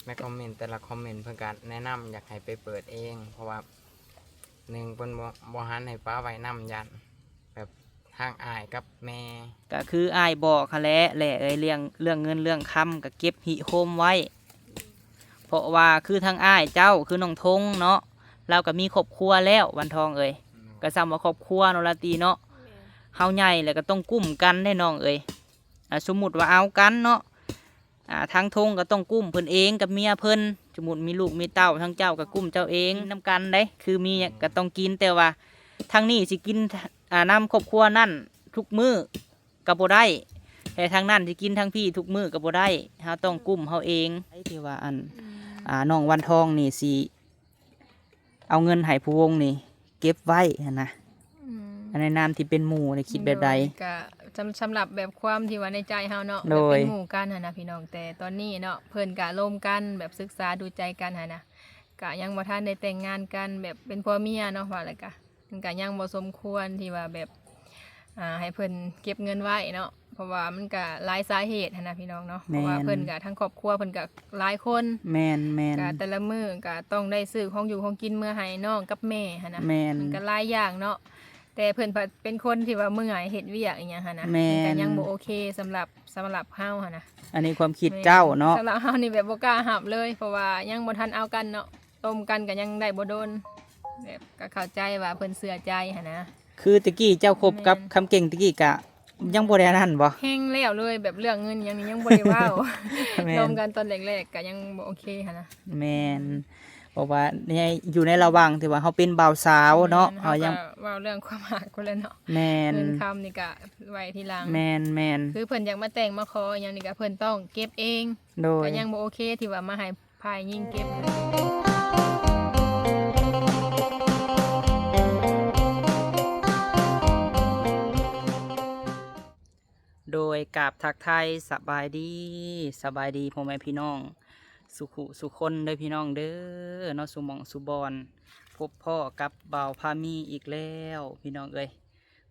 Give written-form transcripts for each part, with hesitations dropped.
ในคอมเมนต์แต่ละคอมเมนต์เพื่อการแนะนำอยากให้ไปเปิดเอง เพราะว่าหนึ่งเป็นบ่หันให้ป้าไว้นำยันแบบทางอายกับแม่ก็คืออ้ายบอกเขาแหละเรื่องเงินเรื่องคำก็เก็บหิโฮมไว้ เพราะว่าคือทางอ้ายเจ้าคือน้องทงเนาะเราก็มีครอบครัวแล้ววันทองเอ้ยก็ซ้ำว่าครอบครัวเนาะละตีเนาะเฮาใหญ่แล้วก็ต้องกุ้มกันได้น้องเอ้ยสมมุติว่าเอากันเนาะทางทงก็ต้องกุ้มเพิ่นเองกับเมียเพิ่นสมมุติมีลูกมีเต้าทางเจ้าก็กุ้มเจ้าเองนำกันได้คือมีก็ต้องกินแต่ว่าทางนี้สิกินนำครอบครัวนั่นทุกมื้อก็บ่ได้แต่ทางนั้นสิกินทางพี่ทุกมื้อก็บ่ได้เฮาต้องกุ้มเฮาเองไอ้ที่ว่าน้องวันทองนี่สิเอาเงินให้ผู้วงนี่เก็บไว้นะอันในนามที่เป็นหมู่ในคิดแบบใดก็สำหรับแบบความที่ว่าในใจเฮาเนาะ โดย เป็นหมู่กันหั่นนะพี่น้องแต่ตอนนี้เนาะเพิ่นก็ร่วมกันแบบศึกษาดูใจกันหั่นนะก็ยังบ่ทันได้แต่งงานกันแบบเป็นผัวเมียเนาะว่าอะไรก็มันก็ยังบ่สมควรที่ว่าแบบให้เพิ่นเก็บเงินไว้เนาะเพราะว่ามันก็หลายสาเหตุหั่นนะพี่น้องเนาะเพราะว่าเพิ่นก็ทั้งครอบครัวเพิ่นก็หลายคน แมนก็แต่ละมื้อก็ต้องได้ซื้อของอยู่ของกินเมื่อให้น้องกับแม่หั่นนะ แม่น มันก็หลายอย่างเนาะแต่เพิ่นเป็นคนที่ว่าเมื่อยเฮ็ดเวียกอีหยังหั่นนะ แม่น มันก็ยังบ่โอเคสำหรับเฮาหั่นนะ อันนี้ความคิดเจ้าเนาะ สำหรับเฮานี่แบบบ่กล้าหับเลยเพราะว่ายังบ่ทันเอากันเนาะต้มกันก็ยังได้บ่โดนแบบก็เข้าใจว่าเพิ่นเชื่อใจหั่นนะ คือตะกี้เจ้าคบกับคำเก่งตะกี้กะยังบ่ได้อันนั้นบ่ แห้งแล้วเลยแบบเรื่องเงินหยังนี่ยังบ่ได้เว้า แม่น ต้มกันตอนแรกๆก็ยังบ่โอเคหั่นนะ แมนเพราะว่าอยู่ในระหว่างที่ว่าเขาเป็นบ่าวสาวเนาะ เฮา เขายัง ก็เว้าเรื่องความรักพุ่นแหล้วเนาะ แมน เงินคำนี่ก็ไว้ทีหลัง แมน คือเพิ่นอยากมาแต่งมาขออหย่างนี้ก็เพิ่นต้องเก็บเอง โดย ก็ยังบ่โอเคที่ว่ามาให้พายยิ่งเก็บ โดยกราบทักไทายสบายดีพ่อแม่พี่น้องสุขุสุคนเด้อพี่น้องเด้อเนาะสุหมองสุบอนพบพ่อกับบ่าวพามีอีกแล้วพี่น้องเอ้ย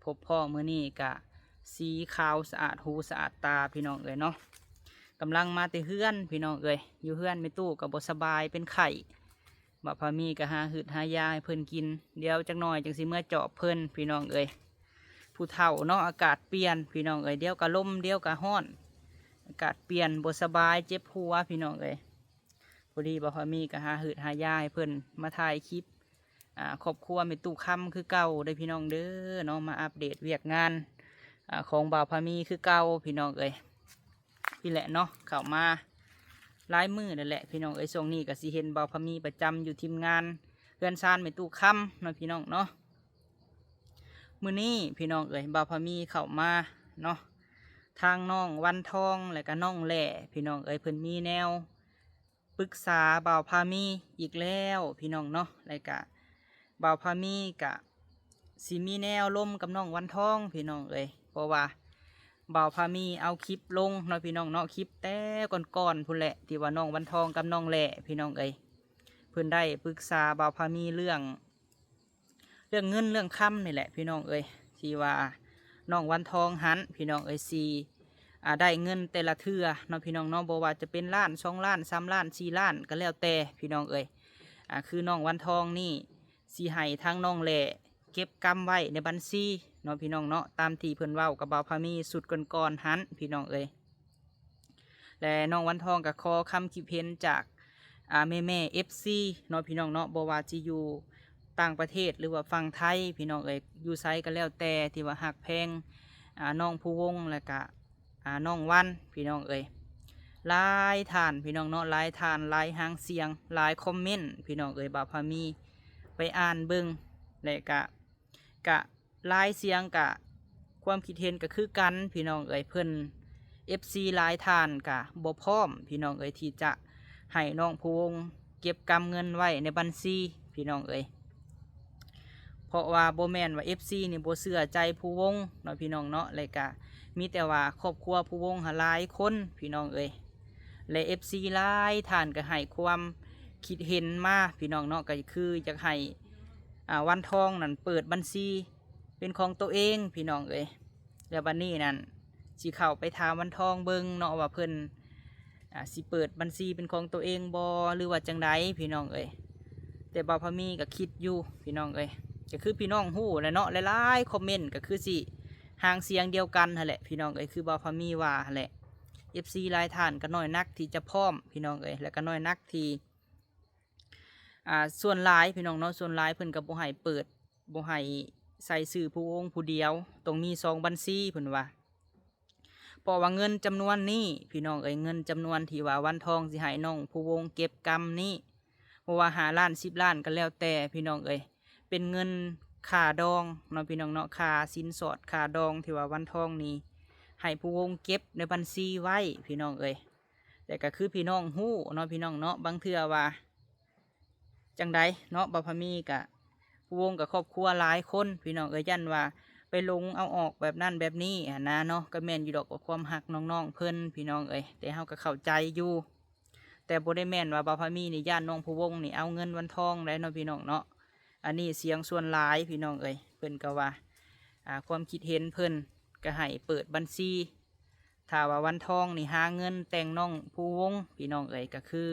พบพ่อมื้อนี้กะสีขาวสะอาดหูสะอาดตาพี่น้องเอ้ยเนาะกำลังมาแต่เฮือนพี่น้องเอ้ยอยู่เฮือนไม่ตู้กับบ่สบายเป็นไข่บ่าวพามีก็หาหืดหายาให้เพิ่นกินเดี๋ยวจักหน่อยจังสิเมื่อเจาะเพิ่นพี่น้องเอ้ย ผู้เฒ่าเนาะอากาศเปลี่ยนพี่น้องเอ้ยเดี๋ยวก็ลมเดี๋ยวก็ร้อนอากาศเปลี่ยนบ่สบายเจ็บหัวพี่น้องเอ้ยพอดีบ่พอมีก็หาหืดหายาให้เพิ่นมาถ่ายคลิปครอบครัวมีตู้ค้ำคือเก่าได้อพี่น้องเด้อเนาะมาอัปเดตเวียกงานของบ่าวพามีคือเก่าพี่น้องเอ้ยพี่แหละเนาะเข้ามาหลายมือนั่นแหละพี่น้องเอ้ยช่วงนี้ก็สิเห็นบ่าวพามีประจำอยู่ทีมงานเรือนซานมีตู้ค้ำเนาะพี่น้องเนาะ มื้อนี้พี่น้องเอ๋ยบ่าวพามีเข้ามาเนาะทางน้องวันทองและก็น้องแหล่พี่น้องเอ๋ยเพิ่นมีแนวปรึกษาบ่าวพามีอีกแล้วพี่น้องเนาะแล้วก็บ่าวพามีก็สิมีแนวล่มกับน้องวันทองพี่น้องเอ๋ยเพราะว่าบ่าวพามีเอาคลิปลงเนาะพี่น้องเนาะคลิปแต่ก่อนๆพุ่นแหละที่ว่าน้องวันทองกับน้องแหล่พี่น้องเอ๋ยเพิ่นได้ปรึกษาบ่าวพามีเรื่องเงินเรื่องคำนี่แหละพี่น้องเอ้ยที่ว่าน้องวันทองหันพี่น้องเอ้ยได้เงินแต่ละเทื่อเนาะพี่น้องเนาะบอกว่าจะเป็นล้าน2 ล้าน3 ล้าน4 ล้านก็แล้วแต่พี่น้องเอ้ยคือน้องวันทองนี่สีให้ทั้งน้องแหล่เก็บกำไว้ในบัญชีเนาะพี่น้องเนาะตามที่เพิ่นเว้ากับบ่าวพามีสุดก่อนหันพี่น้องเอ้ยและน้องวันทองก็ขอคำคิดเห็นจากแม่ FC เนาะพี่น้องเนาะบอกว่าจะอยู่ต่างประเทศหรือว่าฝั่งไทยพี่น้องเอ้ยอยู่ไซก็แล้วแต่ที่ว่าหักแพงน้องผู้วงและก็น้องวันพี่น้องเอ้ยหลายทานพี่น้องเนาะหลายทานหลายหางเสียงหลายคอมเมนต์พี่น้องเอ้ยบ่าวพามีไปอ่านเบิ่งและกะหลายเสียงกะความคิดเห็นก็คือกันพี่น้องเอ้ยเพิ่น FC หลายทานกะบ่พร้อมพี่น้องเอ้ยที่จะให้น้องผู้วงเก็บกำเงินไว้ในบัญชีพี่น้องเอ้ยเพราะว่าโบแมนว่า FC นี่โบเสื่อใจผู้วงเนาะพี่น้องเนาะเลยกะมีแต่ว่าครอบครัวผู้วงหลายคนพี่น้องเอ้ยและ FC หลายท่านก็ให้ความคิดเห็นมาพี่น้องเนาะก็คืออยากให้วันทองนั่นเปิดบัญชีเป็นของตัวเองพี่น้องเอ้ยแล้วบัดนี้นั่นสิเข้าไปถามวันทองเบิ่งเนาะว่าเพิ่น สิเปิดบัญชีเป็นของตัวเองบ่หรือว่าจังใดพี่น้องเอ้ยแต่บ่าวพามีก็คิดอยู่พี่น้องเอ้ยก็คือพี่น้องฮู้แหละเนาะหลายๆคอมเมนต์ก็คือสิหางเสียงเดียวกันนั่นแหละพี่น้องเอ้ยคือบ่าวพามีว่าหั่นแหละ FC หลายท่านก็น้อยนักที่จะพร้อมพี่น้องเอ้ยแล้วก็น้อยนักที่ส่วนหลายพี่น้องเนาะส่วนหลายเพิ่นก็บ่ให้เปิดบ่ให้ใส่ชื่อผู้วงผู้เดียวต้องมี2บัญชีเพิ่นว่าเพราะว่าเงินจำนวนนี้พี่น้องเอ้ยเงินจำนวนที่ว่าวันทองสิให้น้องผู้วงเก็บกรรมนี้บ่ว่า5 ล้าน10 ล้านก็แล้วแต่พี่น้องเอ้ยเป็นเงินค่าดองเนาะพี่น้องเนาะค่าสินสอดค่าดองที่ว่าวันทองนี้ให้ผู้วงเก็บในบัญชีไว้พี่น้องเอ้ยแต่ก็คือพี่น้องฮู้เนาะพี่น้องเนาะบางเทื่อว่าจังใดเนาะบ่าวพามีกะผู้วงกับครอบครัวหลายคนพี่น้องเอ้ยยันว่าไปลงเอาออกแบบนั้นแบบนี้นะเนาะก็แม่นอยู่ดอกกับความหักน้องๆเพิ่นพี่น้องเอ้ยแต่เฮาก็เข้าใจอยู่แต่บ่ได้แม่นว่าบ่าวพามีนี่ย่านน้องผู้วงนี่เอาเงินวันทองได้เนาะพี่น้องเนาะอันนี้เสียงส่วนหลายพี่น้องเอ้ยเพิ่นก็ว่าความคิดเห็นเพิ่นก็ให้เปิดบัญชีถ้าว่าวันทองนี่หาเงินแต่งน้องผู้วงพี่น้องเอ้ยก็คือ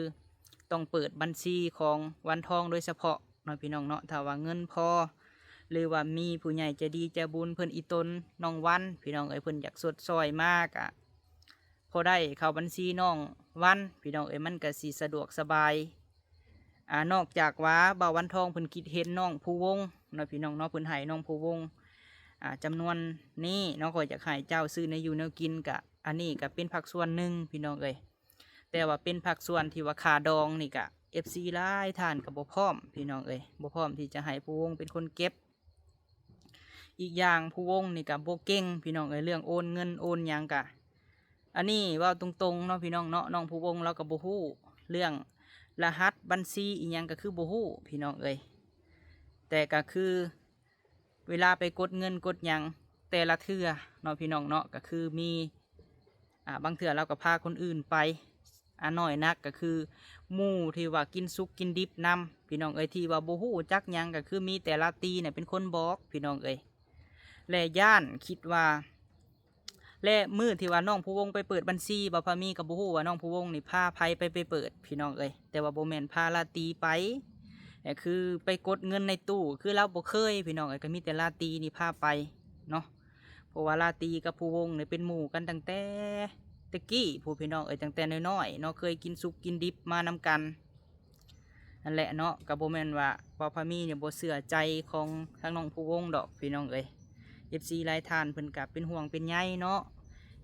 ต้องเปิดบัญชีของวันทองโดยเฉพาะเนาะพี่น้องเนาะถ้าว่าเงินพอหรือว่ามีผู้ใหญ่ใจะดีใจะบุญเพิ่นอีตนน้องวันพี่น้องเอ้ยเพิ่นอยากสดซอยมากพอได้เข้าบัญชีน้องวันพี่น้องเอ้ยมันก็สิสะดวกสบายนอกจากว่าบ่าววันทองเพิ่นคิดเห็นน้องผู้วงเนาะพี่น้องเนาะเพิ่นให้น้องผู้วงจำนวนนี้น้องก็อยากให้เจ้าซื้อในอยู่แนวกินกะอันนี้ก็เป็นผักส่วนหนึ่งพี่น้องเอ้ยแต่ว่าเป็นผักส่วนที่ว่าขาดองนี่กะFC หลายท่านกับบ่พร้อมพี่น้องเอ้ยบ่พร้อมที่จะให้ผู้วงเป็นคนเก็บอีกอย่างผู้วงนี่กับบ่เก่งพี่น้องเอ้ยเรื่องโอนเงินโอนหยังกะอันนี้ว่าตรงๆเนาะพี่น้องเนาะน้องผู้วงเราก็บ่ฮู้เรื่องรหัสบัญชีอีหยังก็คือบ่ฮู้พี่น้องเอ้ยแต่ก็คือเวลาไปกดเงินกดหยังแต่ละเทื่อเนาะพี่น้องเนาะก็คือมีบางเทื่อเราก็พาคนอื่นไปน้อยนักก็คือหมู่ที่ว่ากินซุกกินดิบนำพี่น้องเอ้ยที่ว่าโบหูจักหยังก็คือมีแต่ละตีเนี่ยเป็นคนบอกพี่น้องเอ้ยและย่านคิดว่าและมือที่ว่าน้องผู้วงไปเปิดบัญชีบ่าวพามีกับโบหูว่าน้องผู้วงนี่พาไผไปเปิดพี่น้องเอ้ยแต่ว่าโบแมนพาลาตีไปแต่คือไปกดเงินในตู้คือเราบ่เคยพี่น้องเอ้ยก็มีแต่ลาตีนี่พาไปเนาะเพราะว่าลาตีกับผู้วงเนี่ยเป็นหมู่กันตั้งแต่ตะกี้ผู้พี่น้องเอ้ยตั้งแต่น้อยๆเนาะเคยกินซุกกินดิบมานำกันนั่นแหละเนาะกับโบแมนว่าบ่าวพามีเนี่ยโบเสื่อใจของทางน้องผู้วงดอกพี่น้องเอ้ยFC หลายท่านเพิ่นกับเป็นห่วงเป็นใยเนาะ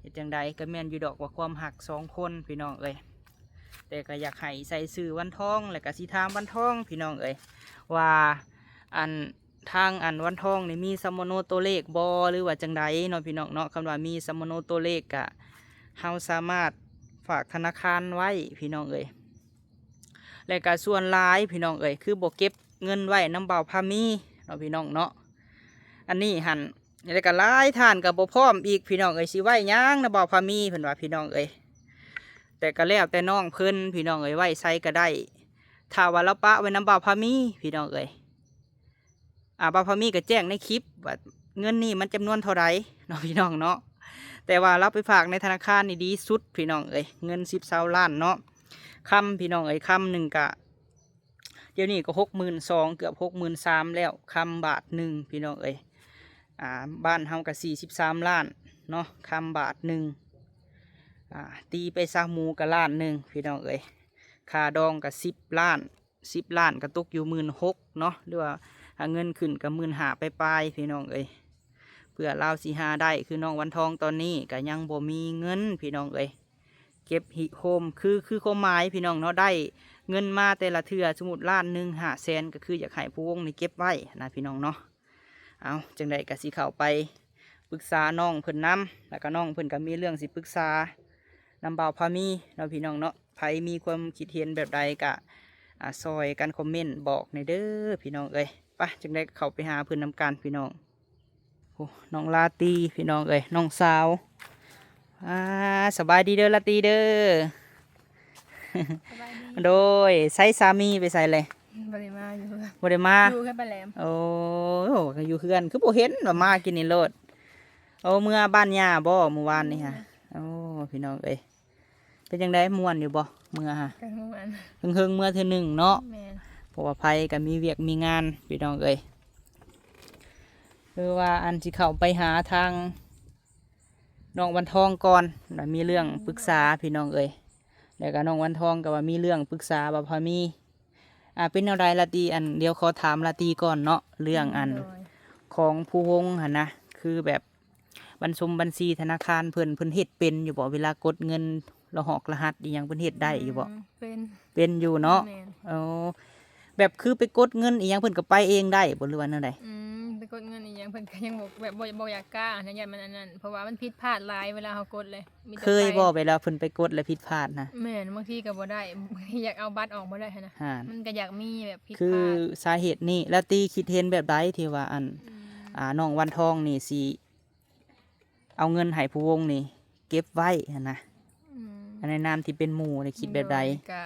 เฮ็ดจังใดก็แม่นอยู่ดอกว่าความหัก2 คนพี่น้องเอ้ยแต่ก็อยากให้ใส่ชื่อวันทองและก็สิถามวันทองพี่น้องเอ้ยว่าทางวันทองนี่มีสมโนตัวเลขบ่หรือว่าจังใดเนาะพี่น้องเนาะคำว่ามีสมโนตัวเลขกะเฮาสามารถฝากธนาคารไว้พี่น้องเอ้ยและก็ส่วนหลายพี่น้องเอ้ยคือบ่เก็บเงินไว้น้ำบ่าวพามีเนาะพี่น้องเนาะอันนี้หันแล้วก็หลายท่านกับบ่พร้อมอีกพี่น้องเอ้ยสิไว้หยังน้ำบ่าวพามีเพิ่นว่าพี่น้องเอ้ยแต่ก็แล้วแต่น้องเพิ่นพี่น้องเอ้ยไว้ใส่ก็ได้ถ้าว่าเราปะไว้น้ำบ่าวพามีพี่น้องเอ้ยบ่าวพามีก็แจ้งในคลิปว่าเงินนี่มันจำนวนเท่าไรเนาะพี่น้องเนาะแต่ว่าเราไปฝากในธนาคารนี่ดีสุดพี่น้องเอ้ยเงิน10 ล้านเนาะคำพี่น้องเอ้ยคำหนึ่งกะเดี๋ยวนี้ก็62,000เกือบ63,000แล้วคำบาทหนึ่งพี่น้องเอ้ยบ้านเฮาก็43 ล้านเนาะคำบาทหนึ่งตีไปซาหมูก็1 ล้านพี่น้องเอ้ยค่าดองก็10 ล้านก็ตกอยู่16,000เนาะหรือว่าเงินขึ้นก็15,000ไปปลายพี่น้องเอ้ยเพื่อเราสิหาได้คือน้องวันทองตอนนี้ก็ยังบ่มีเงินพี่น้องเอ้ยเก็บหิโฮมคือความหมายพี่น้องเนาะได้เงินมาแต่ละเทื่อสมมุติ1 ล้าน500,000ก็คืออยากให้ผู้วงนี่เก็บไว้นะพี่น้องเนาะเอาจังใดก็สิเข้าไปปรึกษาน้องเพิ่นนำแล้วก็น้องเพิ่นก็มีเรื่องสิปรึกษานำบ่าวพามีเนาะพี่น้องเนาะใครมีความคิดเห็นแบบใดก็ซอยกันคอมเมนต์บอกในเด้อพี่น้องเอ้ยไปจังใดเข้าไปหาเพิ่นนำกันพี่น้องโอ้น้องลาตีพี่น้องเอ้ยน้องสาวสบายดีเด้อลาตีเด้อ โดยใช้สามีไปใส่เลยบ่ได้มาอยู่ บ่ได้มาอยู่แค่ปลาแหลมโอ้อยู่เฮือนคือบ่เห็นว่ามากินนี่โลดโอ้เมื่อบ้านย่าบ่เมื่อวานนี่ฮะโอ้พี่น้องเอ้ยไป เป็นจังไดม่วนอยู่บ่เมื่อฮะ กันม่วน เฮิงๆเมื่อเทื่อหนึงเนาะ แม่น เพราะว่าไผก็มีเวียกมีงานพี่น้องเอ้ยคือว่าอันสิเข้าไปหาทางน้องวันทองก่อนแล้วมีเรื่องปรึกษาพี่น้องเอ้ยแล้วก็น้องวันทองก็ว่ามีเรื่องปรึกษาบ่พอมีเป็นแนวใดละตีอันเดี๋ยวขอถามละตีก่อนเนาะเรื่องอัน โดย ของผู้วงหั่นนะคือแบบบัญชีธนาคารเพิ่นเฮ็ดเป็นอยู่บ่เวลากดเงินระหอกรหัสอีหยังเพิ่นเฮ็ดได้อยู่บ่ เป็น เป็นอยู่เนาะ แม่น เอาแบบคือไปกดเงินอีหยังเพิ่นก็ไปเองได้บ่หรือว่าแนวใด ไปกดเงินอีหยังเพิ่นก็ยังบ่อยากกล้านะยันมันอันนั้นเพราะว่ามันผิดพลาดหลายเวลาเฮากดเลยมีแต่ เคยบ่ ไป เวลาเพิ่นไปกดแล้วผิดพลาดนะ แม่นบางทีก็บ่ได้ บางทีอยากเอาบัตรออกบ่ได้หั้นนะ ฮ่า มันก็อยากมีแบบผิด คื พ อ ลาด สาเหตุนี้แล้วตีคิดเห็นแบบใดที่ว่าอัน น้องวันทองนี่สิเอาเงินให้ผู้วงนี่เก็บไว้หันนะ ม อันในนามที่เป็นหมู่นี่คิดแบบใด ก็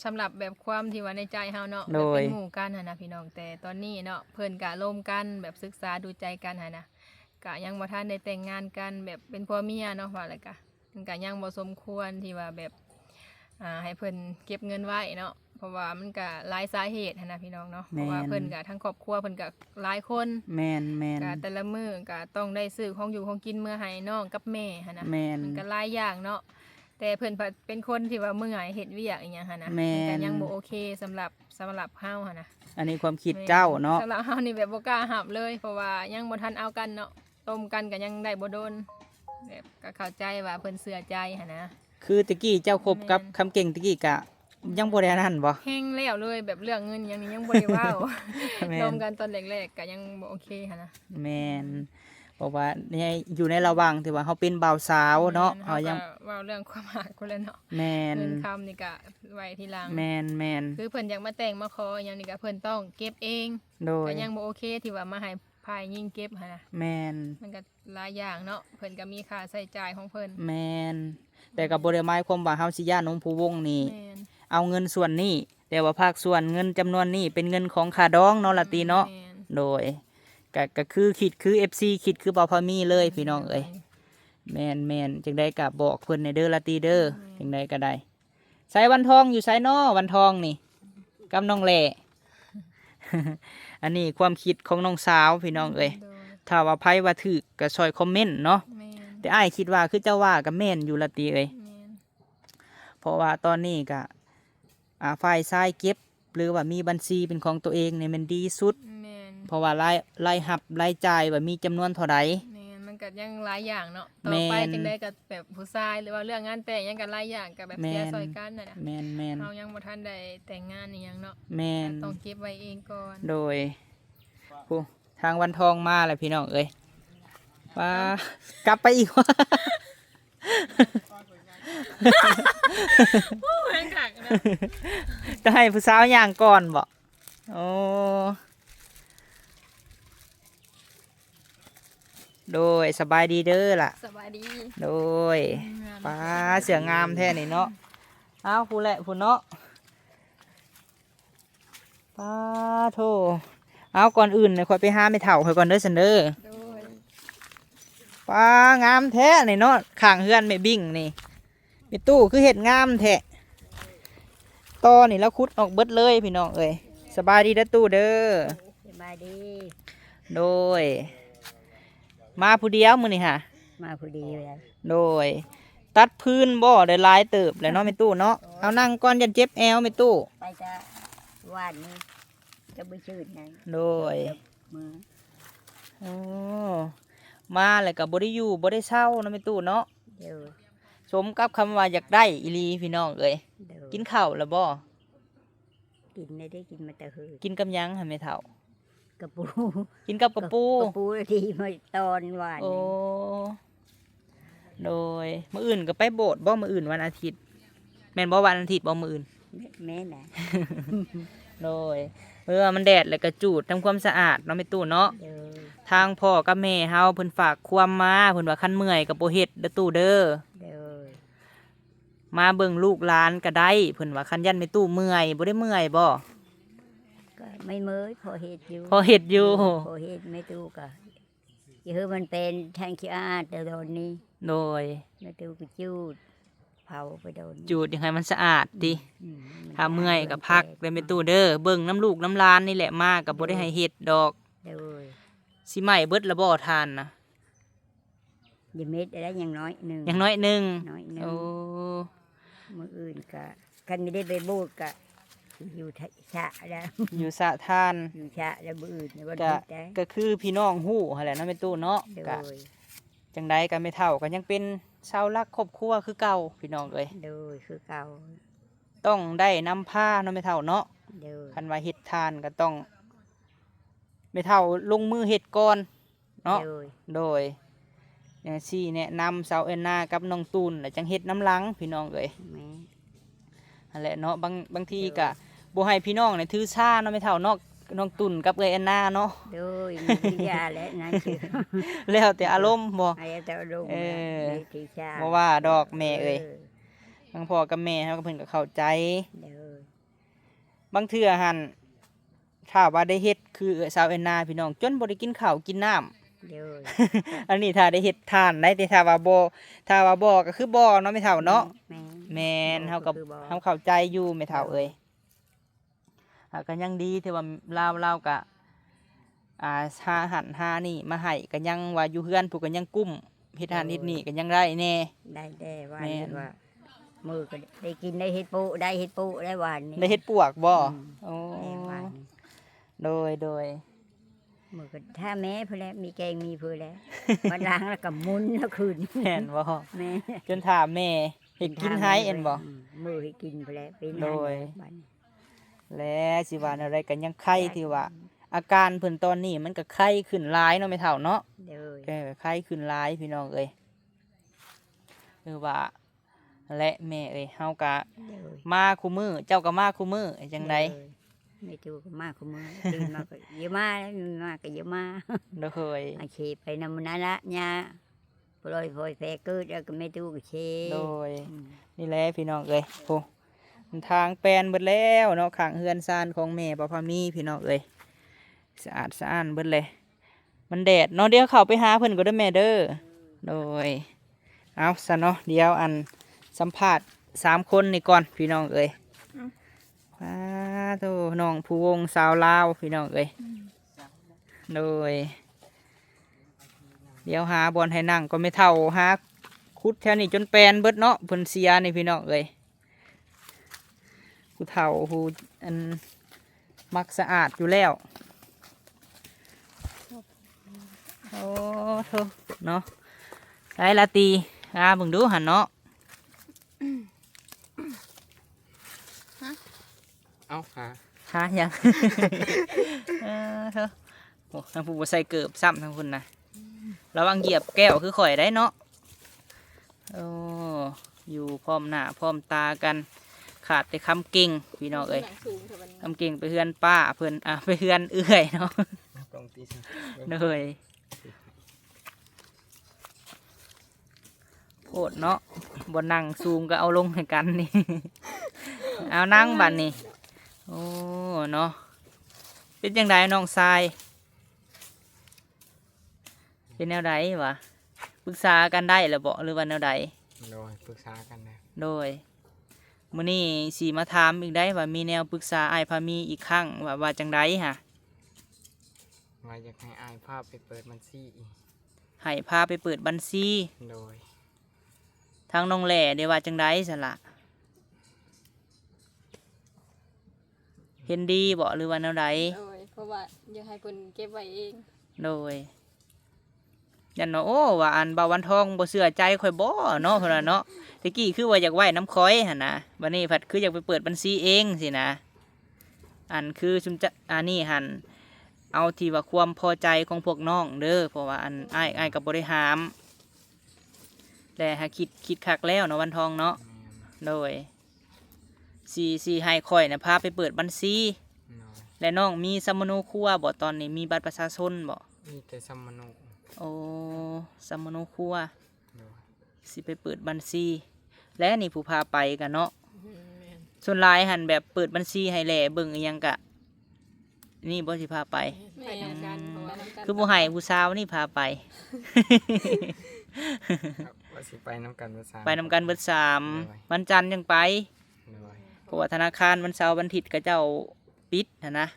สำหรับแบบความที่ว่าในใจเฮาเนาะ โดย แบบเป็นหมู่กันหั่นนะพี่น้องแต่ตอนนี้เนาะเพิ่นก็ร่วมกันแบบศึกษาดูใจกันหั่นนะก็ยังบ่ทันได้แต่งงานกันแบบเป็นผัวเมียเนาะว่าแล้วก็มันก็ยังบ่สมควรที่ว่าแบบให้เพิ่นเก็บเงินไว้เนาะเพราะว่ามันก็หลายสาเหตุหั่นนะพี่น้องเนาะเพราะว่าเพิ่นก็ทั้งครอบครัวเพิ่นก็หลายคน แม่นแม่น ก็แต่ละมื้อก็ต้องได้ซื้อของอยู่ของกินเมื่อให้น้องกับแม่หั่นนะ แม่น มันก็หลายอย่างเนาะแต่เพิ่นเป็นคนที่ว่าเมื่อยเฮ็ดเวียกอีหยังหั่นนะ แม่น ก็ยังบ่โอเคสำหรับเฮาหั่นนะ อันนี้ความคิดเจ้าเนาะ สำหรับเฮานี่แบบบ่กล้าหับเลยเพราะว่ายังบ่ทันเอากันเนาะต้มกันก็ยังได้บ่โดนแบบก็เข้าใจว่าเพิ่นเชื่อใจหั่นนะ คือตะกี้เจ้าคบกับคำเก่งตะกี้กะยังบ่ได้อันนั่นบ่ แห้งแล้วเลยแบบเรื่องเงินอหยังนี้ยังบ่ได้เว้า แม่น ต้มกันตอนแรกๆก็ยังบ่โอเคหั่นนะ แม่นเพราะว่าเนี่ยอยู่ในระหว่างที่ว่าเขาเป็นบ่าวสาวเนาะ แม่ เขายัง ก็เว้าเรื่องความรักคนละเนาะ แม่น เงินคำนี่ก็ไว้ทีหลัง แม่นแม่น คือเพิ่นอยากมาแต่งมาขออหย่างนี้ก็เพิ่นต้องเก็บเอง โดย ก็ยังบ่โอเคที่ว่ามาให้พายยิ่งเก็บหั่นนะ แม่น มันก็หลายอย่างเนาะเพิ่นก็มีค่าใช้จ่ายของเพิ่น แม่นแต่ก็บ่ได้หมายความว่าเฮาสิย่าน้องผู้วงนี่ แม่น เอาเงินส่วนนี้แต่ว่าภาคส่วนเงินจำนวนนี้เป็นเงินของค่าดองเนาะละตีเนาะ แม่น โดยก็คือคิดคือ FC คิดคือบ่าวพามีเลยพี่น้องเอ้ยแม่นแม่นจังได๋ก็บอกเพิ่นในเด้อละตีเด้อจังไดก็ได้ไสวันทองอยู่ไสน้อวันทองนี่กับน้องแหล่ อันนี้ความคิดของน้องสาวพี่น้องเอ้ย โดย ถ้าว่าไผว่าถูกก็ช่วยคอมเมนต์เนาะ แม่น แต่อ้ายคิดว่าคือเจ้าว่าก็แม่นอยู่ละตีเอ้ย แม่น เพราะว่าตอนนี้ก็ฝ่ายซ้ายเก็บ หรือว่ามีบัญชีเป็นของตัวเองเนี่ยมันดีสุด แม่น เพราะว่ารายหับรายจ่ายว่ามีจำนวนเท่าใด แม่นมันก็ยังหลายอย่างเนาะต่อ แม่น ไปจังได๋ก็แบบผู้ชายหรือว่าเรื่องงานแต่งหยังก็หลายอย่างก็แบบ แม่น เสียซอยกันน่ะนะ แมนแมน เฮายังบ่ทันได้แต่งงานอีหยังเนาะ แมน ต้องเก็บไว้เองก่อน โดยผู้ทางวันทองมาแล้วพี่น้องเอ้ยว่ากลับไปอีกว่า โอ้ยคักนะ จะให้ผู้สาวย่างก่อนบ่โอ้โดยสบายดีเด้อล่ะ สบายดี โดยป้าเสืองามแท้นี่เนาะอ้าวผู้แหละผู้เนาะป้าโธ่เอาก่อนอื่นเลยค่อยไปหาไม่เถ่าค่อยก่อนเด้อซันเด้อ โดย ป้างามแท้นี่เนาะข้างเฮือนไม่บิ่งนี่มีตู้คือเห็ดงามแท้ตอนี่แล้วคุดออกเบิดเลยพี่น้องเอ้ยสบายดีเด้อตู้เด้อ สบายดี โดย มาผู้เดียวมื้อนี่ค่ะ มาพอดีเลย โดย ตัดพื้นบ่ได้หลายเติบแล้วเนาะไม่ตู้เนาะเอานั่งก่อนอย่าเจ็บแอวไม่ตู้ ไปจะวาดนี้จะไปชื่นไง โดย มือ โอ้มาแล้วก็บ่ได้อยู่บ่ได้เช่าเนาะไม่ตู้เนาะ เดี๋ยว สมกับคำว่าอยากได้อีหลีพี่น้องเอ้ย เดี๋ยว กินข้าวแล้วบ่ กินได้กินมาแต่เฮือ กินกับหยังหั่นแม่เฒ่าก ระปู กินกับกระปู กระปูดีมาตอนวาน โอ้โดยมื้ออื่นก็ไปโบสถ์บ่มื้ออื่นวันอาทิตย์แม่นบ่วันอาทิตย์บ่มื้ออื่น แม่น่ะ โดยมันแดดแล้วก็จูดทำความสะอาดเนาะแม่ตู้เนาะ เดี๋ยว ทางพ่อกับแม่เฮาเพิ่นฝากความมาเพิ่นว่าคันเมื่อยก็บ่เฮ็ดเด้อตู้เด้อ เดี๋ยว มาเบิ่งลูกหลานก็ได้เพิ่นว่าคันยันแม่ตู้เมื่อยบ่ได้เมื่อยบ่ ก็ไม่เมื่อยพอเห็ดอยู่ พอเฮ็ดอยู่ พอเห็ดไม่ตู้ก็เยอะมันเป็นทางขี้อาดแต่ตอนนี้ โดย ไม่ตู้ก็จูด เผาไปโดน จูดยังไงมันสะอาดดิ อืม ถ้าเมื่อยก็พักได้ไปตู้เด้อเบิ่งน้ำลูกน้ำหลานนี่แหละมากกับบ่ได้ให้เฮ็ดดอก โดย สิไหม้เบิดละบ่ทานนะ อยาเม็ดได้อย่างน้อยหนึ่ง อย่างน้อยหนึง น้อยหนึ่ง โอ้ มืออื่นก็คันไม่ได้ไปบูดก็อยู่ชะแล้ว อยู่สะทาน อยู่ชะแล้วมืออื่นในวัน ก็ พุธได้ ก็คือพี่น้องฮู้หั่นแหละเนาะแม่ตู้เนาะ โด ก็ ย จังใดก็ไม่เท่าก็ยังเป็นชาวรักครอบครัวคือเก่าพี่น้องเอ้ย โดยคือเก่า ต้องได้นำผ้าเนาะไม่เท่าเนาะ โดย คันว่าเฮ็ดทานก็ต้องไม่เท่าลงมือเฮ็ดก่อนเนาะ โดย โดยอย่างซี่แนะนำสาวเอ็นนากับน้องตูนแล้วจังเฮ็ดน้ำหลังพี่น้องเอ้ย แม่ นั่นแหละเนาะบางทีก็บ่ให้พี่น้องเนี่ยถือชาเนาะไม่เท่าเนาะน้องตุนกับเอ้ยแอนนาเนาะ โดยมีวิทยาและนั่นคือ แล้วแต่อารมณ์บ่ ไอ้แต่ลง เออ มีทีชา บ่ว่าดอกแม่เอ้ยทั้งพ่อกับแม่เฮาก็เพิ่นก็เข้าใจ โดย บางเทื่อหั่นถ้าว่าได้เฮ็ดคือสาวเอ็นนาพี่น้องจนบ่ได้กินข้าวกินน้ำ โดย อันนี้ถ้าได้เฮ็ดทานได้แต่ถ้าว่าบ่ก็คือบ่เนาะไม่เท่าเนาะ แม่ แม่นเฮาก็ คือบ่ เฮาเข้าใจอยู่ไม่เท่าเอ้ยก็ยังดีที่ว่าลาวก็หาหันหานี่มาให้ก็ยังว่าอยู่เฮือนผู้ก็ยังกุ้มเฮ็ดหันเฮ็ดนี่ก็ยังได้แน่ ได้แต่วัน แม่ นี้ น ว่ามือก็ได้กินได้เฮ็ดปูได้เฮ็ดปูได้วันนี้ ได้เฮ็ดปวกบ่ อืม โอ้ แม่วันนี้ โดย มือก็ถ้าแม่เพื่อแล้วมีแกงมีเพื่อแล้วมาล้างแล้วก็หมุนแล้วคืน แม่นบ่ แม่ จนถามแม่เฮ็ดกินให้เอ็นบ่ มือให้กินเพื่อแล้วเป็น โดย บัดนี้ และสิว่าอะไรก็ยังไข้ที่ว่า อาการเพิ่นตอนนี้มันก็ไข้ขึ้นหลายเนาะไม่เท่าเนาะ โดย ไข้ขึ้นหลายพี่น้องเอ้ยคือว่าและแม่เอ้ยเฮาก็ โดย มาคู่มือเจ้าก็มาคู่มือจังได โไม่ถูกมากขมือตื่นมาก็เยอะมากแล้วมากก็เยอะมาก เด้อเคย อาเชไปนำนั่นละเนี่ยปล่อยพลอยแฟเกิดแล้วก็ไม่ถูกก็เช โดย อืม นี่แหละพี่น้องเอ้ยโหทางแปลนเบิดแล้วเนาะข้างเฮือนซานของแม่ประพามีพี่น้องเอ้ยสะอาดสะอ้านเบิดเลย มันแดดเนาะเดี๋ยวเข้าไปหาเพิ่นก็ได้อแม่เด้อโดยเอาซะเนาะเดี๋ยวอันสัมภาษณ์3 คนนี่ก่อนพี่น้องเอ้ยโธ่น้องผู้วงสาวลาวพี่น้องเอ้ยโดย เดี๋ยวหาบอลให้นั่งก็ไม่เท่าหาคุดแถวนี้จนแปลนเบิดเนาะเพิ่นเสียนี่พี่น้องเอ้ยผู้เฒ่าผู้อันมักสะอาดอยู่แล้วโอ้โธ่เนาะไรละตีเบิ่งดูหันเนาะ เอาหา หาหยัง เธอโอ้ทางผู้บ่ใส่เกือบซ้ำทางคุณนะระวังเหยียบแก้วคือข่อยได้เนาะโอ้อยู่พร้อมหน้าพร้อมตากัน ขาดแต่คำเก่งพี่น้องเอ้ยคำเก่งไปเฮือนป้าเพิ่นไปเฮือนเอื้อยเนาะ ตรงที่ เลยโพดเนาะบนนั่งซูมก็เอาลงให้กันนี่ เอานั่งบัดนี่โอ้เนาะเป็นยังไงน้องทราย เป็นแนวใดวะปรึกษากันได้หรือบ่หรือว่าแนวใด โดยปรึกษากันนะ โดยมื้อนี้สีมาถามอีกได้ว่ามีแนวปรึกษาอ้ายพามีอีกครั้งว่าจังไดฮะ ว่าอยากให้อายภาพไปเปิดมันซี่ ให้พาไปเปิดบัญชี โดย ทางน้องแหล่ได้ว่าจังไดสละเห็นดีบ่หรือว่าแนวใด โดยเพราะว่าอยากให้เพิ่นเก็บไว้เอง โดยยันเนาะโอ้ว่าอันเบาวันทองบ่เชื่อใจข่อยบ่เนาะเพิ่นว่าเนาะตะกี้คือว่าอยากไว้น้ำค้อยหั่นนะบัดนี้ผัดคืออยากไปเปิดบัญชีเองสินะอันคือชุมจะอันนี้หั่นเอาที่ว่าความพอใจของพวกน้องเด้อเพราะว่าอันอ้ายก็บ่ได้ห้ามแต่หาคิดคักแล้วเนาะวันทองเนาะ แม่น โดยสีให้ข่อยนะพาไปเปิดบัญชี โดย และน้องมีสมโนครัวบ่ตอนนี้มีบัตรประชาชนบ่ มีแต่สมนุ โอ้สมโนครัว โดย สิไปเปิดบัญชี และนี่ผู้พาไปกันเนาะส่วนหลายหันแบบเปิดบัญชีให้แหล่เบิ่งอิหยังกะ นี่บ่สิพาไป ไปนำกันเพราะว่านำกัน คือบ่ให้ผู้สาวนี่พาไป ว ว่าสิไปน้ำกันเบิดสาม ไปนำกันเบิดสาม โดย วันจันทร์ยังไป โดย เพราะว่าธนาคารวันเสาร์วันอาทิตย์ก็เจ้าปิดนะ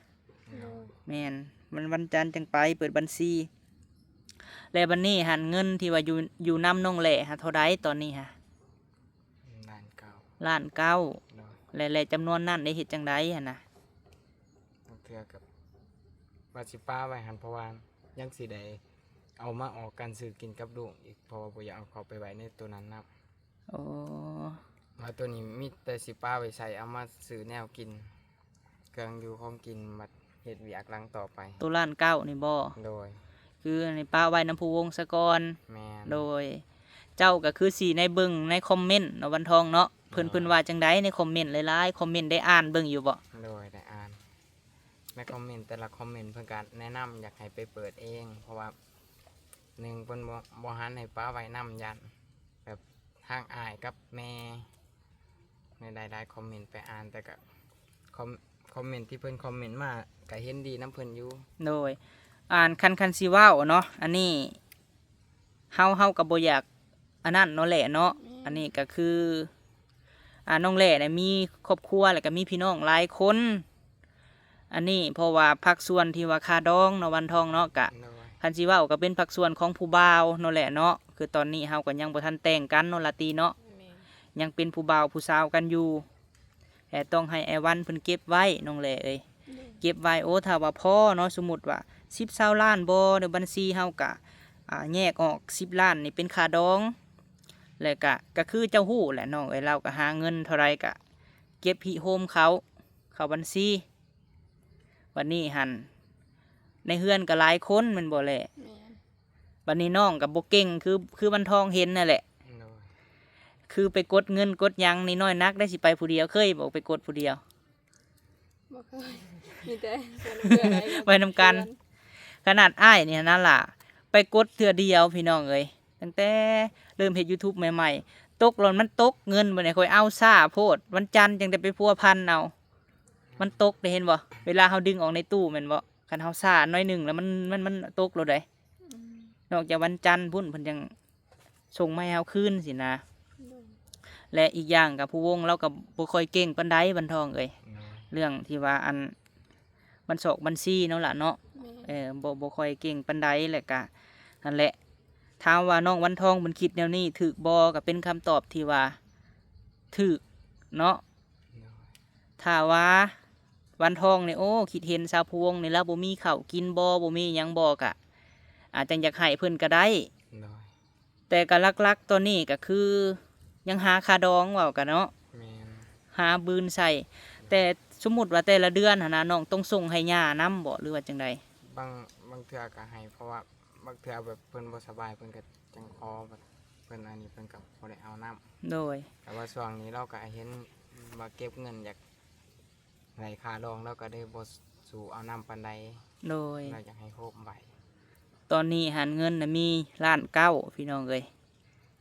โดย แม่นมันวันจันทร์จังไปเปิดบัญชีแล้วบัดนี้หันเงินที่ว่าอยู่นำน้องแหล่หาเท่าใดตอนนี้ฮะ ล้านเก้า ล้านเก้า โดย และจำนวนนั้นได้เฮ็ดจังไดหั่นนะ บางเทื่อกับว่าสิป้าไว้หันเพราะว่ายังสิได้เอามาออกการซื้อกินกับลูกอีกเพราะว่าบ่อยากเอาเขาไปไว้ในตัวนั้นนะ โอ้ ว่าตัวนี้มีแต่สิป้าไว้ใส่เอามาซื้อแนวกินเครื่องอยู่ของกินมาเฮ็ดเวียกหลังต่อไป ตัวล้านเก้านี่บ่ โดย คือในป้าไว้น้ำผู้วงศกร แม่น โดย เจ้าก็คือสีในเบิ่งในคอมเมนต์เนาะวันทองเนาะเพิ่นว่าจังไดในคอมเมนต์หลายๆคอมเมนต์ได้อ่านเบิ่งอยู่บ่ โดยได้อ่านในคอมเมนต์แต่ละคอมเมนต์เพิ่นก็แนะนำอยากให้ไปเปิดเอง เพราะว่าหนึ่งเพิ่นบ่หันให้ป้าไว้นำยันแบบทางอ้ายกับแม่ในหลายๆคอมเมนต์ไปอ่านแต่ก็คอมเมนต์ที่เพิ่นคอมเมนต์มาก็เห็นดีนํเพิ่นอยู่ โดยอ่านคันสิเว้าเนาะอันนี้เฮาก็บ่อยากอันนั้นเนาะแหละเนาะอันนี้ก็คือน้องแหล่เนี่ยมีครอบครัวแล้วก็มีพี่น้องหลายคน อันนี้เพราะว่าภาคส่วนที่ว่าคาดองเนาะวันทองเนาะกะ โดย คันสิเว้าก็เป็นภาคส่วนของผู้บ่าวเนาะแหละเนาะคือตอนนี้เฮาก็ยังบ่ทันแต่งกันเนาะละตีเนาะ แม่น ยังเป็นผู้บ่าวผู้สาวกันอยู่แต่ต้องให้ไอ้วันเพิ่นเก็บไว้น้องแหล่เอ้ยเก็บไว้โอ้ถ้าว่าพ่อเนาะสมมุติว่า10-20ล้านบ่ในบัญชีเฮากะแยกออก10ล้านนี่เป็นค่าดองแล้วก็คือเจ้าฮู้แหละน้องเอ้ยเราก็หาเงินเท่าไรก็เก็บพิโฮมเข้าบัญชีวันนี้หันในเฮือนก็หลายคนแมันบ่แหละ แม่น วันนี้น้องกับบ่เก่งคือวันทองเห็นนั่นแหละ โดย คือไปกดเงินกดหยังนี่น้อยนักได้สิไปผู้เดียวเคยบอกไปกดผู้เดียว บ่เคยมีแต่ส่วนเพื่ออะไร ไว้นำกัน ขนาดอ้ายเนี่ยนั่นล่ะ ไปกดเทื่อเดียวพี่น้องเอ้ยตั้งแต่เริ่มเฮ็ด YouTube ใหม่ๆตกหล่นมันตกเงินบ่ได้ค่อยเอาซ่าโพดวันจันทร์จังได้ไปพัวพันเอามันตกได้เห็นบ่เวลาเฮาดึงออกในตู้แม่นบ่คันเฮาซ่าน้อยหนึงแล้วมันตกโลดได้นอกจากวันจันทร์พุ่นเพิ่นจังส่งมาให้เฮาคืนสินะ และอีกอย่างกับผู้วงเรากับบ่ค่อยเก่งปานใดบันทองเอ้ย โดย เรื่องที่ว่าอันบัญชอกบัญชีเนาะล่ะเนาะบ่ค่อยเก่งปานใดแหละกะนั่นแหละถามว่าน้องวันทองมันคิดแนวนี้ถูกบ่ก็เป็นคำตอบที่ว่าถูกเนาะ โดย ถ้าว่าวันทองนี่โอ้คิดเห็นชาวผู้วงนี่แล้วบ่มีข้าวกินบ่มีหยังบ่กะอาจจะอยากให้เพิ่นก็ได้ โดย แต่ก็ลักๆตัวนี้ก็คือยังหาคาดองเว้ากันเนาะ แม่น หาบืนใส่แต่สมมุติว่าแต่ละเดือนหั่นนะน้องต้องส่งให้ย่านํบ่หรือว่าจังใด บางเทื่อก็ให้เพราะว่าบางเทื่อแบบเพิ่นบ่สบายเพิ่นก็จังคอแบบเพิ่นอันนี้เพิ่นก็บ่ได้เอาน้ำ โดย แต่ว่าช่วงนี้เราก็เห็นมาเก็บเงินอยากไหลคาดองเราก็ได้บ่สู่เอาน้ำปานใด โดย เราอยากให้โฮมไว้ ตอนนี้หันเงินน่ะมี1,900,000พี่น้องเอ้ย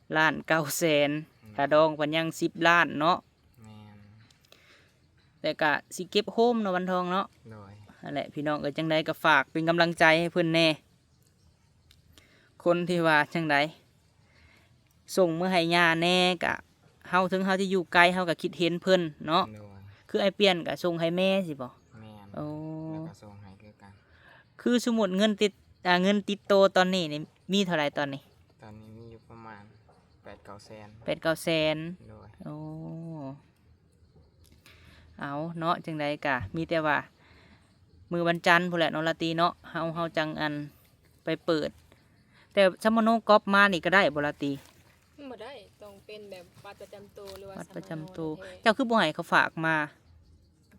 1,900,000ค่าดองเพิ่นยัง10ล้านเนาะ แม่น แต่ก็สิเก็บโฮมเนาะวันทองเนาะ โดย นั่นแหละพี่น้องเอ้ยจังใดก็ฝากเป็นกำลังใจให้เพิ่นแน่คนที่ว่าจังใดส่งเมื่อให้ย่าแน่ก็เฮาถึงเฮาที่อยู่ไกลเฮาก็คิดเห็นเพิ่นเนาะ โดย คือไอ้เปลี่ยนก็ส่งให้แม่สิบ่ แม่น โอ้ แล้วก็ส่งให้คือกัน คือสมมุติเงินติดโตตอนนี้นี่มีเท่าไหร่ตอนนี้ ตอนนี้มีอยู่ประมาณ 8-9 แสน 8-9 แสน โดย โอ้เอาเนาะจังใดกะมีแต่ว่า มือวันจันทร์พู้นแหละเนาะละตีเนาะเฮาจังอันไปเปิด แต่สมโนก๊อปมานี่ก็ได้บ่ละตี บ่ได้ต้องเป็นแบบบัตรประจำตัวหรือว่า วัดประจำตัว แท้ เจ้าคือบ่ให้เขาฝากมา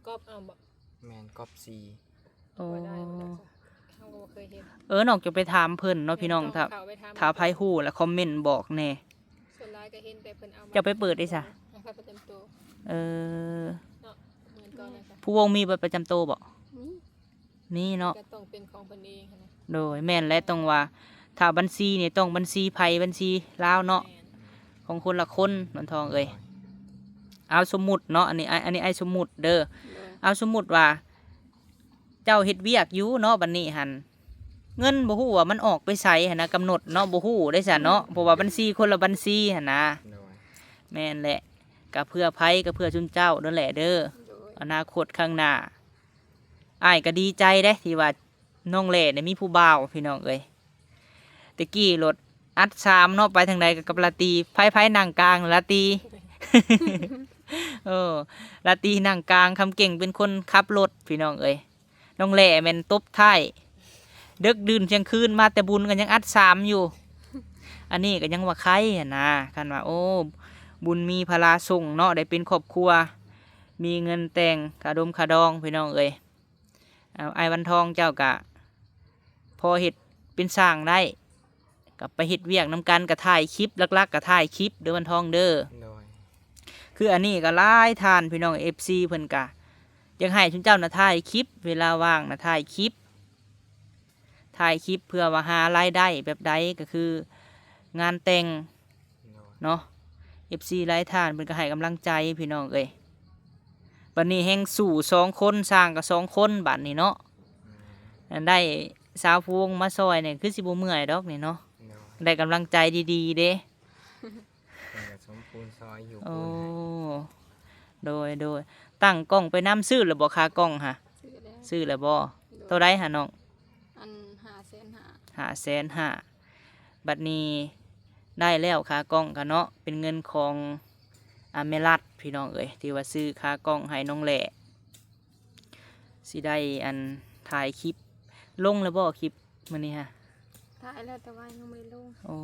ก็เอาบ่ แม่นก๊อปซี โอ้ บ่ได้จ้ะเขาก็บ่เคยเห็น น้องจะไปถามเพิ่นเนาะพี่น้องถ้า เข้ไปถม ถ้าไผฮู้แล้วคอมเมนต์บอกแน่ ส่วนหลายก็เห็นแต่เพิ่นเอามา จะไปเปิดได้ซะ บัตรประจำตัว เออ เนาะเหมือนก่อนนะคะ ผู้วงมีบัตรประจำตัวบ่ อืม นี่เนาะ ก็ต้องเป็นของเพิ่นเองหั้นนะ โดยแม่นและต้องว่าถ้าบัญชีนี่ต้องบัญชีไผบัญชีลาวเนาะ แม่น ของคนละคนนนทองเอ้ยเอาสมมุติเนาะอันนี้ไอ้สมมุติเด้อ โดย เอาสมมุติว่า เจ้าเฮ็ดเวียกอยู่เนาะบัดนี้หัน เงินบ่ฮู้ว่ามันออกไปไสหั่นนะกำหนดเนาะบ่ฮู้ได้ซะเนาะเพราะว่าบัญชีคนละบัญชีหั่นนะ โดย แม่นแหละก็เพื่อไผก็เพื่อชุนเจ้านั่นแหละเด้อ โดย อนาคตข้างหน้าอ้ายก็ดีใจเด้ที่ว่าน้องแหล่เนี่ยมีผู้บ่าวพี่น้องเอ้ยตะกี้รถอัด3เนาะไปทางใดก็กับลาตีไผนั่งกลางลาตี ลาตีนั่งกลางคำเก่งเป็นคนขับรถพี่น้องเอ้ยน้องแหล่แม่นตบท้ายดึกดื่นเที่ยงคืนมาแต่บุญกันยังอัด3อยู่ อันนี้ก็ยังว่าใครอะนะคันว่าโอ้บุญมีพลาส่งเนาะได้เป็นครอบครัวมีเงินแต่งกระดมขาดองพี่น้องเอ้ยเอาไอ้วันทองเจ้ากะพอเห็ดเป็นสร้างได้กับไปเห็ดเวียกน้ำกันกระถ่ายคลิปลักๆกระถ่ายคลิปเด้อวันทองเด้อ โดย คืออันนี้ก็หลายทานพี่น้องFCเพิ่นกะยังให้ชุนเจ้านะถ่ายคลิปเวลาว่างนะถ่ายคลิปเพื่อว่าหารายได้แบบใดก็คืองานแต่ง โดย เนาะ FC หลายทานเพิ่นก็ให้กำลังใจพี่น้องเอ้ยบัดนี้แห่งสู่2คนสร้างก็2คนบัดนี้เนาะ อืม อันได้สาวพวงมาซอยเนี่ยคือสิบ่เมื่อยดอกนี่เนาะ โดย ได้กำลังใจดีๆเด้ เพิ่นก็สมปูนซอยอยู่ โอ้ ปูนให้ โดยตั้งกล้องไปน้ำซื้อแล้วบ่คากล้องฮะ ซื้อแล้ว ซื้อแล้วบ่ตัวใดหาน้อง อัน500,000บัดนี้ได้แล้วคากล้องกันเนาะเป็นเงินของอาเมรัตพี่น้องเอ้ยที่ว่าซื้อคากล้องให้น้องแหล่สิได้อันถ่ายคลิปลงแล้วบ่คลิปมื้อนี้ฮะ ถ่ายแล้วแต่ว่ายังไม่ได้ลง โอ้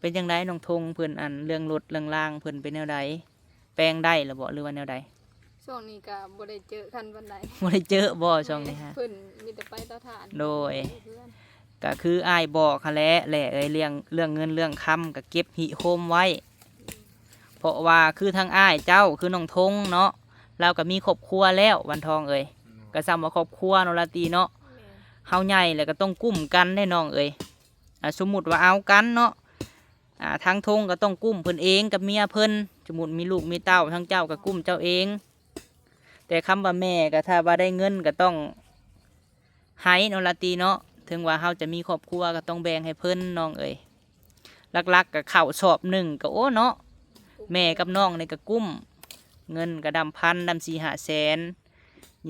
เป็นจังไดน้องธงเพิ่นอันเรื่องรถเรื่องล่างเพิ่นเป็นแนวใดแปลงได้แล้วบ่หรือว่าแนวใด ช่วงนี้ก็บ่ได้เจอกันวันใด บ่ได้เจอบ่ช่วงนี้ฮะ เพิ่นมีแต่ไปต่อทาน โดย เพื่อน ก็คืออ้ายบอกค่ะแหละเอ้ยเรื่องเงินเรื่องคำก็เก็บหิโฮมไว้ เพราะว่าคือทางอ้ายเจ้าคือน้องธงเนาะเราก็มีครอบครัวแล้ววันทองเอ้ยก็ซ้ำว่าครอบครัวเนาะละตีเนาะ แม่น เฮาใหญ่แล้วก็ต้องกุ้มกันได้น้องเอ้ยสมมุติว่าเอากันเนาะทางธงก็ต้องกุ้มเพิ่นเองกับเมียเพิ่นสมมุติมีลูกมีเต้าทางเจ้าก็กุ้มเจ้าเอง แต่คำว่าแม่ก็ถ้าว่าได้เงินก็ต้องให้เนาะละตีเนาะถึงว่าเฮาจะมีครอบครัวก็ต้องแบ่งให้เพิ่นน้องเอ้ยหลักๆก็ข้าวสอบหนึ่งก็โอ้เนาะแม่กับน้องนี่ก็กุ้มเงินก็1,000 4-5 แสน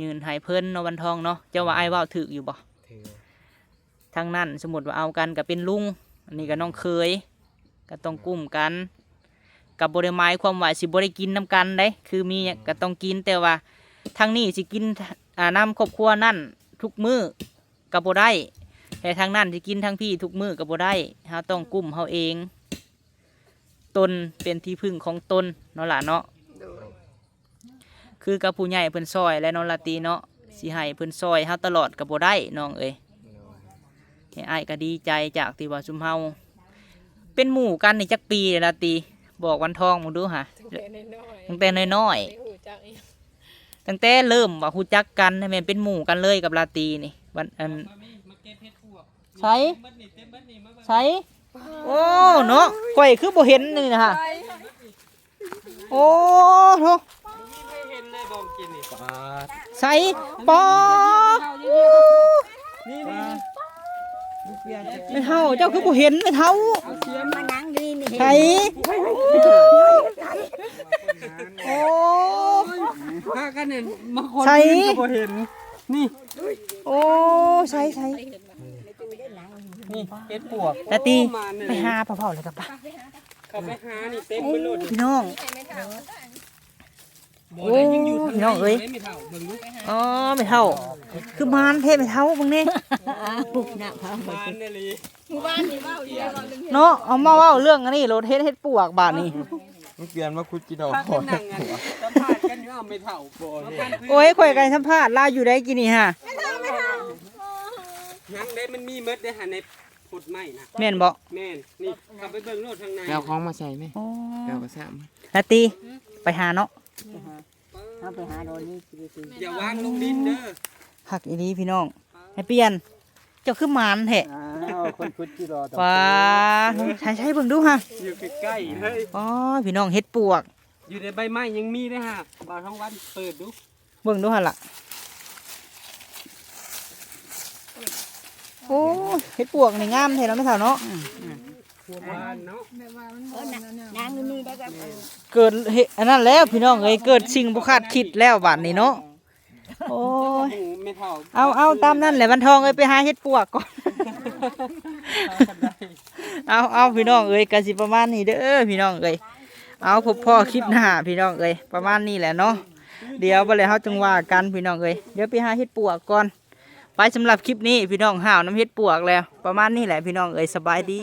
ยืนให้เพิ่นเนาะวันทองเนาะเจ้าว่าอ้ายเว้าถูกอยู่บ่ ถือ ทางนั้นสมมติว่าเอากันกับเป็นลุงอันนี้ก็น้องเคยก็ต้องกุ้มกันกับบริไม้ความว่าสิบริกินน้ำกันได้คือมีก็ต้องกินแต่ว่าทางนี้สิกินน้ำครอบครัวนั่นทุกมื้อกับบ่ได้แต่ทางนั้นสิกินทางพี่ทุกมื้อกับบ่ได้เฮาต้องกุ้มเฮาเองตนเป็นที่พึ่งของตนเนาะล่ะเนาะ โดย คือกับผู้ใหญ่เพิ่นซอยและเนาะละตีเนาะสิให้เพิ่นซอยเฮาตลอดกับบ่ได้น้องเอ้ย โดย อ้ายก็ดีใจจากที่ว่าซุมเฮาเป็นหมู่กันในจักปีเลยละตีบอกวันทองมึงดูฮะ ตั้งแต่น้อยๆ ตั้งแต่น้อย ได้หูจักอีก ๆตั้งแต่เริ่มว่าฮู้จักกันให้แม่นเป็นหมู่กันเลยกับลาตีนี่วันอันใช่ใช่โอ้เนาะข่อยคือบ่เห็นนี่นะฮะโอ้โหใส่ปอไม่เท่าเจ้าคือบ่เห็นไม่เท่า มานั่งดีนี่ ใช่โอ้ พากันเนี่ยมาคน ใช่ ก็บ่เห็น นี่ โอ้ใช่ใช่ นี่เฮ็ดปวก ตาตี มาเนี่ย ไปหาพ่อๆเลยกับปะ เขาไปหานี่เต็มไปหมด พี่น้อง บ่ได้ยังอยู่ทาง พี่น้องเอ้ย ไม่เท่าเบิ่งดู อ๋อไม่เท่า คือมารเทพไม่เท่าบางเนี่ย ปุกหน้าพา มาเนี่ยเลย เนาะเอามาเว่าเรื่องอันนี้รถเฮ็ดปวกบาทนี่ มันเปลี่ยนมาคุดจีดอก พา พ กั อน นั่งกันสัมภาษณ์กันอยู่เอาไม่เท่าบ่เนี่ย โอ้ยข่อยกันสัมภาษณ์ลาอยู่ได้กินนี่ฮะ ยังได้มันมีเม็ดได้หาในผดไม้นะ แม่นบ่ แม่นนี่เข้าไปเบิ่งโลดทางใน เอาของมาใส่ไหม อ๋อ เอากระซ้ำ นาตีไปหาเนาะ เอาไปหาโดนนี่สิ อย่าวางลงดินเด้อ หักอีนี้พี่น้องให้เปลี่ยน เจ้าคือมารแท้ อ้าวคนคุดจิรอต่อ ว้าใช้เบิ่งดูฮะ อยู่ใกล้ๆเฮ้ย อ๋อพี่น้องเฮ็ดปวก อยู่ในใบไม้ยังมีเด้อฮะบ่าวทั้งวันเปิดดู เบิ่งดูหั่นล่ะ โอ้เฮ็ดปวกนี่งามแท้เนาะแม่เฒ่าเนาะ ทั่วบ้านเนาะ แบบว่ามัน นางนี่ได้ก็ เกิดเฮ็ดอันนั้นแล้วพี่น้องเอ้ยเกิดสิ่งบ่คาดคิดแล้วบัดนี้เนาะโอ้ย ไม่เท่า เอาตามนั้นแหละวันทองเอ้ยไปหาเฮ็ดปวกก่อน เอาพี่น้องเอ้ยก็สิประมาณนี้เด้อพี่น้องเอ้ยเอาพบพ่อคลิปหน้าพี่น้องเอ้ยประมาณนี้แหละเนาะเดี๋ยวบ่แล้วเฮาจังว่ากันพี่น้องเอ้ยเดี๋ยวไปหาเฮ็ดปวกก่อนไปสำหรับคลิปนี้พี่น้องห่าวน้ำเฮ็ดปวกแล้วประมาณนี้แหละพี่น้องเอ้ยสบายดี